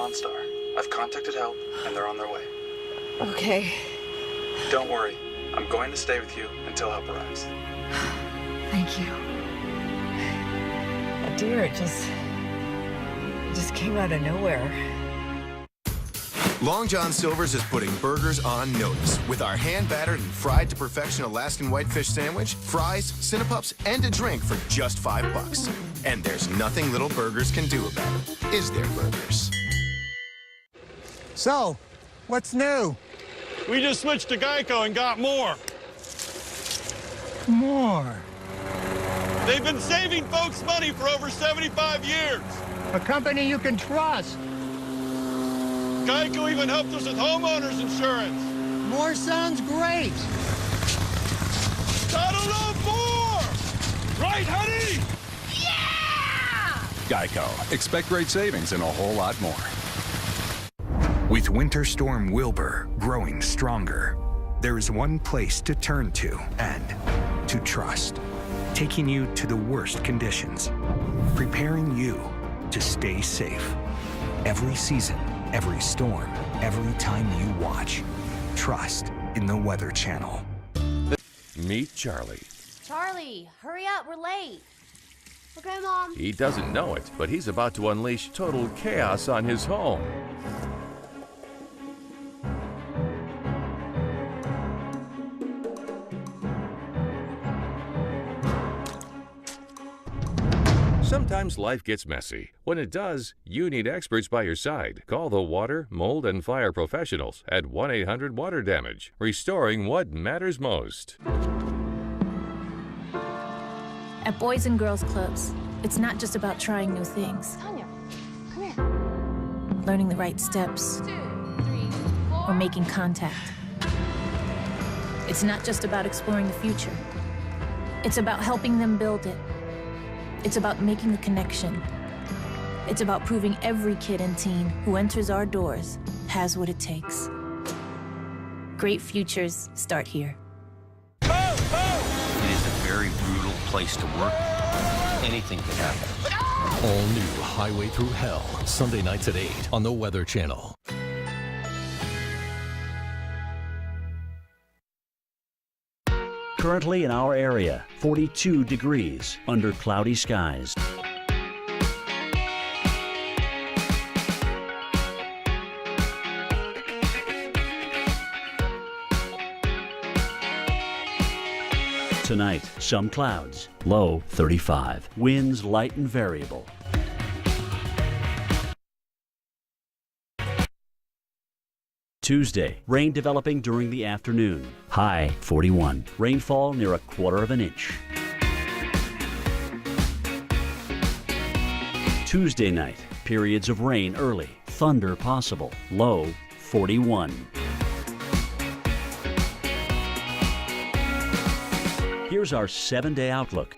OnStar. I've contacted help, and they're on their way. Okay. Don't worry. I'm going to stay with you until help arrives. Thank you. Oh dear, it just came out of nowhere. Long John Silver's is putting burgers on notice with our hand-battered and fried to perfection Alaskan whitefish sandwich, fries, Cinepups, and a drink for just $5. And there's nothing little burgers can do about it. Is there, burgers? So, what's new? We just switched to Geico and got more. More. They've been saving folks money for over 75 years. A company you can trust. Geico even helped us with homeowners insurance. More sounds great. Gotta love more! Right, honey? Geico. Expect great savings and a whole lot more. With Winter Storm Wilbur growing stronger, there is one place to turn to and to trust, taking you to the worst conditions, preparing you to stay safe. Every season, every storm, every time you watch, trust in the Weather Channel. Meet Charlie. Charlie, hurry up, we're late. Okay, Mom. He doesn't know it, but he's about to unleash total chaos on his home. Sometimes life gets messy. When it does, you need experts by your side. Call the water, mold, and fire professionals at 1-800-WATER-DAMAGE, restoring what matters most. At Boys and Girls Clubs, it's not just about trying new things. Tanya, come here. Learning the right steps. 2, 3, 4. Or making contact. It's not just about exploring the future. It's about helping them build it. It's about making the connection. It's about proving every kid and teen who enters our doors has what it takes. Great futures start here. It is a very brutal place to work. Anything can happen. All new Highway Through Hell, Sunday nights at 8 on the Weather Channel. Currently in our area, 42 degrees under cloudy skies. Tonight, some clouds, low 35. Winds light and variable. Tuesday, rain developing during the afternoon. High 41. Rainfall near 1/4 inch. Tuesday night, periods of rain early. Thunder possible. Low 41. Here's our 7-day outlook.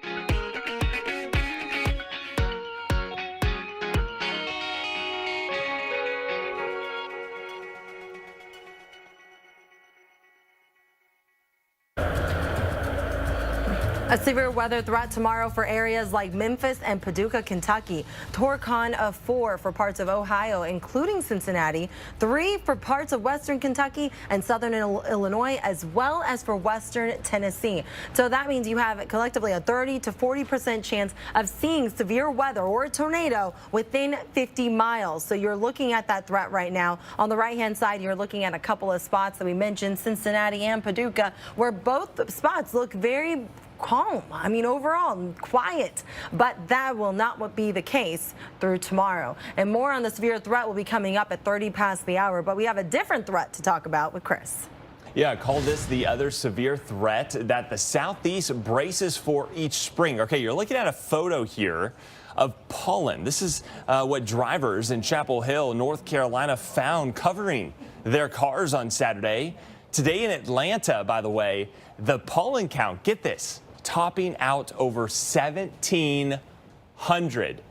A severe weather threat tomorrow for areas like Memphis and Paducah, Kentucky. Torcon of 4 for parts of Ohio, including Cincinnati, 3 for parts of western Kentucky and southern Illinois, as well as for western Tennessee. So that means you have collectively a 30 to 40% chance of seeing severe weather or a tornado within 50 miles. So you're looking at that threat right now. On the right-hand side, you're looking at a couple of spots that we mentioned, Cincinnati and Paducah, where both spots look very calm. I mean, overall, quiet. But that will not be the case through tomorrow. And more on the severe threat will be coming up at 30 past the hour. But we have a different threat to talk about with Chris. Yeah, call this the other severe threat that the Southeast braces for each spring. Okay, you're looking at a photo here of pollen. This is what drivers in Chapel Hill, North Carolina found covering their cars on Saturday. Today in Atlanta, by the way, the pollen count, get this, topping out over 1,700.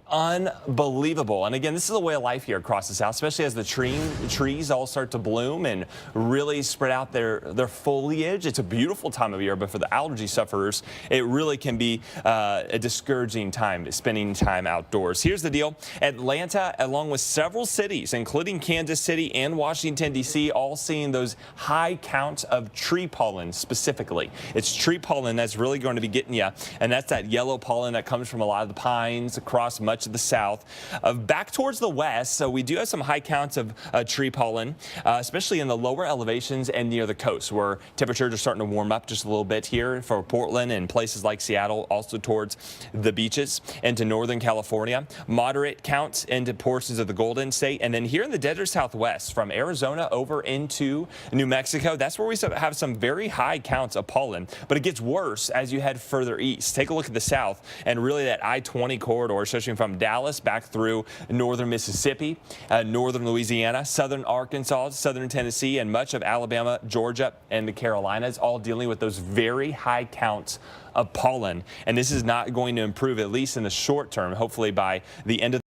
unbelievable. And again, this is a way of life here across the South, especially as the trees all start to bloom and really spread out their foliage. It's a beautiful time of year, but for the allergy sufferers, it really can be a discouraging time spending time outdoors. Here's the deal. Atlanta, along with several cities, including Kansas City and Washington, D.C., all seeing those high counts of tree pollen specifically. It's tree pollen that's really going to be getting you, and that's that yellow pollen that comes from a lot of the pines across much of the South. Back towards the west, so we do have some high counts of tree pollen, especially in the lower elevations and near the coast, where temperatures are starting to warm up just a little bit here for Portland and places like Seattle, also towards the beaches into northern California. Moderate counts into portions of the Golden State, and then here in the desert Southwest, from Arizona over into New Mexico, that's where we have some very high counts of pollen, but it gets worse as you head further east. Take a look at the south and really that I-20 corridor, stretching from Dallas back through northern Mississippi, northern Louisiana, southern Arkansas, southern Tennessee, and much of Alabama, Georgia, and the Carolinas, all dealing with those very high counts of pollen. And this is not going to improve, at least in the short term. Hopefully by the end of